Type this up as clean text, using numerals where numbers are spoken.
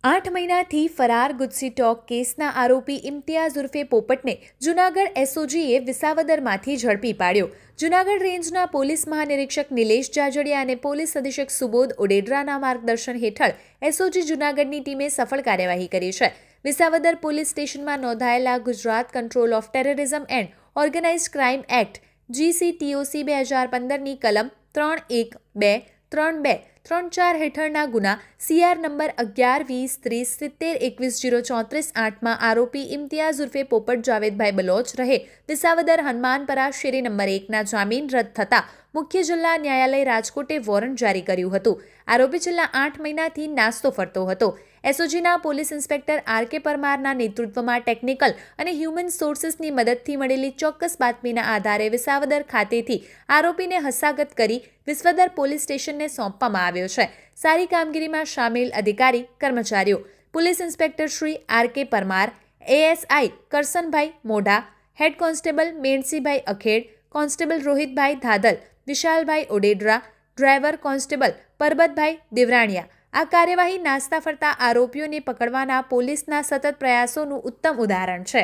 8 મહિનાથી ફરાર ગુજસી ટોક કેસના આરોપી ઇમ્તિયાઝ ઉર્ફે પોપટને જૂનાગઢ એસઓજીએ વિસાવદરમાંથી ઝડપી પાડ્યો. જૂનાગઢ રેન્જના પોલીસ મહાનિરીક્ષક નિલેશ જાજડિયા અને પોલીસ અધિક્ષક સુબોધ ઓડેદરાના માર્ગદર્શન હેઠળ એસઓજી જૂનાગઢની ટીમે સફળ કાર્યવાહી કરી છે. વિસાવદર પોલીસ સ્ટેશનમાં નોંધાયેલા Gujarat control of terrorism and organised crime act GCTOC 2015ની કલમ 312, 32, 34 હેઠળના ગુના CR નંબર 11-20-30-70-21-034-8માં આરોપી ઇમ્તિયાઝ ઉર્ફે પોપટ જાવેદભાઈ બલોચ રહે વિસાવદર હનુમાનપરા શેરી નંબર 1ના જામીન રદ થતા મુખ્ય જિલ્લા ન્યાયાલય રાજકોટે વોરંટ જારી કર્યું હતું. આરોપી છેલ્લા 8 મહિનાથી નાસ્તો ફરતો હતો. એસઓજીના પોલીસ ઇન્સ્પેક્ટર RK પરમારના નેતૃત્વમાં ટેકનિકલ અને હ્યુમન સોર્સિસની મદદથી મળેલી ચોક્કસ બાતમીના આધારે વિસાવદર ખાતેથી આરોપીને હસ્તગત કરી વિસાવદર પોલીસ સ્ટેશનને સોંપવામાં આવ્યો છે. સારી કામગીરીમાં સામેલ અધિકારી કર્મચારીઓ police inspector Shri RK Parmar, ASI Karsanbhai મોઢા, હેડ કોન્સ્ટેબલ મેણસીભાઈ અખેડ, કોન્સ્ટેબલ રોહિતભાઈ ધાદલ, વિશાલભાઈ ઓડેદરા, ડ્રાઈવર કોન્સ્ટેબલ પરબતભાઈ દેવરાણિયા. આ કાર્યવાહી નાસ્તા ફરતા આરોપીઓને પકડવાના પોલીસના સતત પ્રયાસોનું ઉત્તમ ઉદાહરણ છે.